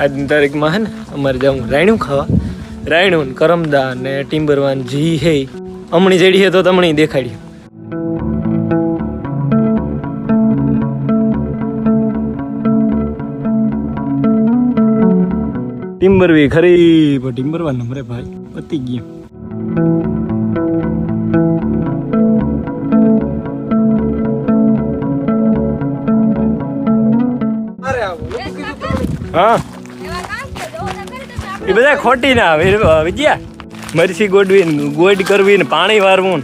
આજની તારીખમાં હે ને અમારે જવું રાયણું ખાવા. રાયણું કરમદા ને ટિમ્બરવાન જી હે હમણી જેડી હે તો તમને દેખાડ્યું. ટિમ્બરવી ખરી પણ ટિમ્બરવાન નંબરે ભાઈ પતી ગયું. હા એ બધા ખોટી ના આવે વિજયા. મરસી ગોડવી ગોડ કરવી ને પાણી વારવું